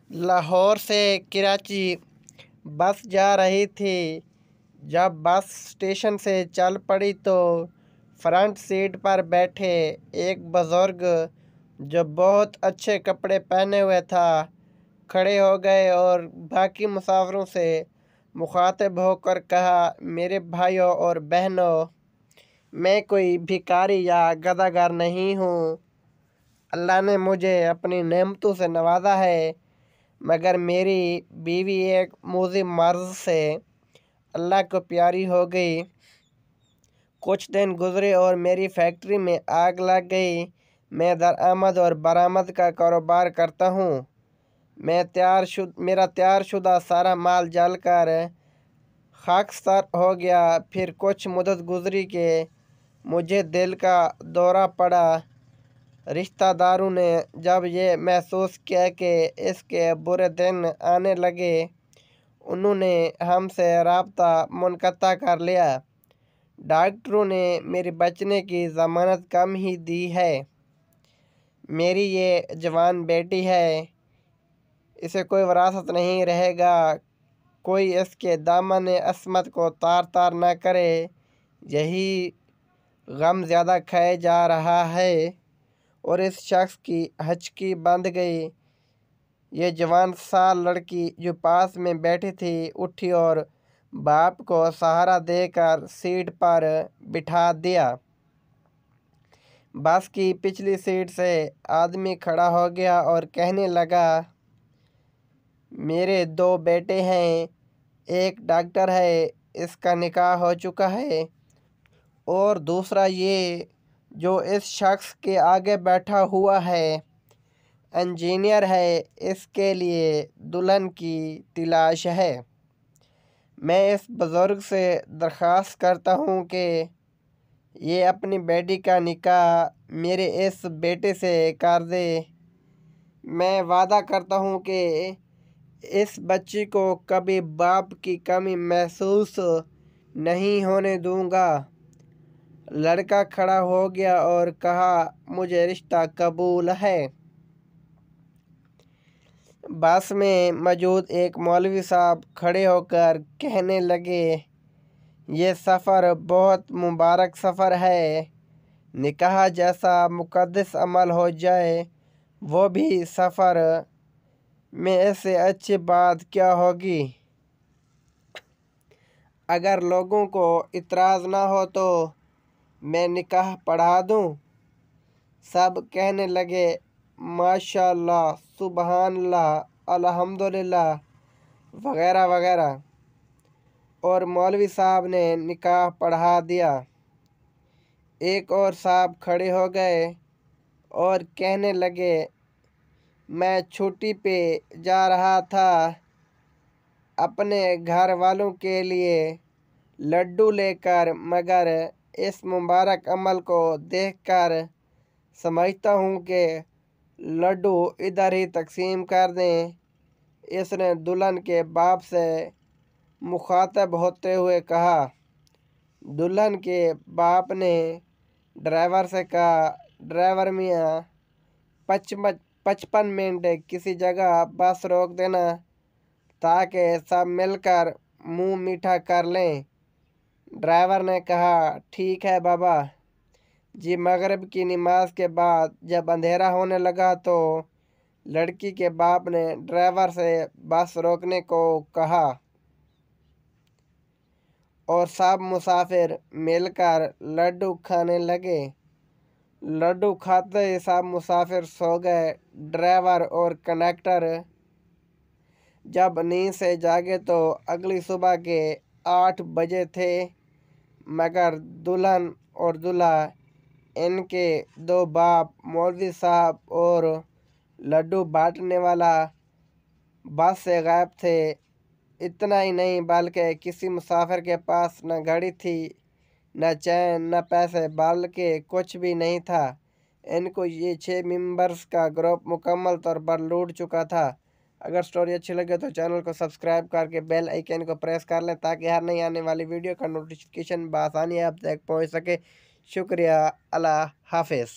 लाहौर से कराची बस जा रही थी। जब बस स्टेशन से चल पड़ी तो फ्रंट सीट पर बैठे एक बुज़ुर्ग जो बहुत अच्छे कपड़े पहने हुए था खड़े हो गए और बाकी मुसाफिरों से मुखातिब होकर कहा, मेरे भाइयों और बहनों, मैं कोई भिखारी या गदागर नहीं हूँ। अल्लाह ने मुझे अपनी नेमतों से नवाजा है, मगर मेरी बीवी एक मुज़िम मर्ज़ से अल्लाह को प्यारी हो गई। कुछ दिन गुज़रे और मेरी फैक्ट्री में आग लग गई। मैं दरामद और बरामद का कारोबार करता हूँ। मेरा तैयारशुदा सारा माल जल कर खाकसार हो गया। फिर कुछ मुद्दत गुज़री कि मुझे दिल का दौरा पड़ा। रिश्तेदारों ने जब ये महसूस किया कि इसके बुरे दिन आने लगे, उन्होंने हमसे राब्ता मुनक़ता कर लिया। डॉक्टरों ने मेरे बचने की ज़मानत कम ही दी है। मेरी ये जवान बेटी है, इसे कोई विरासत नहीं रहेगा। कोई इसके दामन अस्मत को तार तार न करे। यही गम ज़्यादा खाए जा रहा है और इस शख्स की हचकी बंध गई। ये जवान साल लड़की जो पास में बैठी थी उठी और बाप को सहारा देकर सीट पर बिठा दिया। बस की पिछली सीट से आदमी खड़ा हो गया और कहने लगा, मेरे दो बेटे हैं, एक डॉक्टर है, इसका निकाह हो चुका है, और दूसरा ये जो इस शख्स के आगे बैठा हुआ है इंजीनियर है, इसके लिए दुल्हन की तलाश है। मैं इस बुज़ुर्ग से दरख्वास्त करता हूँ कि ये अपनी बेटी का निकाह मेरे इस बेटे से कर दे। मैं वादा करता हूँ कि इस बच्ची को कभी बाप की कमी महसूस नहीं होने दूँगा। लड़का खड़ा हो गया और कहा, मुझे रिश्ता कबूल है। बस में मौजूद एक मौलवी साहब खड़े होकर कहने लगे, ये सफ़र बहुत मुबारक सफ़र है। निकाह जैसा मुक़द्दस अमल हो जाए वो भी सफ़र में, इससे अच्छी बात क्या होगी। अगर लोगों को इतराज़ ना हो तो मैं निकाह पढ़ा दूँ। सब कहने लगे, माशाअल्लाह, सुबहानल्लाह, अल्हम्दुलिल्लाह वगैरह वगैरह, और मौलवी साहब ने निकाह पढ़ा दिया। एक और साहब खड़े हो गए और कहने लगे, मैं छुट्टी पे जा रहा था, अपने घर वालों के लिए लड्डू लेकर, मगर इस मुबारक अमल को देखकर समझता हूँ कि लड्डू इधर ही तकसीम कर दें। इसने दुल्हन के बाप से मुखातब होते हुए कहा। दुल्हन के बाप ने ड्राइवर से कहा, ड्राइवर मियाँ, 55 मिनट किसी जगह बस रोक देना ताकि सब मिलकर मुंह मीठा कर लें। ड्राइवर ने कहा, ठीक है बाबा जी। मगरिब की नमाज के बाद जब अंधेरा होने लगा तो लड़की के बाप ने ड्राइवर से बस रोकने को कहा और सब मुसाफिर मिलकर लड्डू खाने लगे। लड्डू खाते ही सब मुसाफिर सो गए। ड्राइवर और कंडक्टर जब नींद से जागे तो अगली सुबह के 8 बजे थे, मगर दुल्हन और दूल्हा, इनके दो बाप, मौलवी साहब और लड्डू बांटने वाला बस से गायब थे। इतना ही नहीं बल्कि किसी मुसाफिर के पास न घड़ी थी, न चैन, न पैसे, बल्कि कुछ भी नहीं था। इनको ये 6 मेंबर्स का ग्रुप मुकम्मल तौर पर लूट चुका था। अगर स्टोरी अच्छी लगे तो चैनल को सब्सक्राइब करके बेल आइकन को प्रेस कर लें ताकि हर नई आने वाली वीडियो का नोटिफिकेशन बआसानी आप तक पहुंच सके। शुक्रिया। अल्लाह हाफिज़।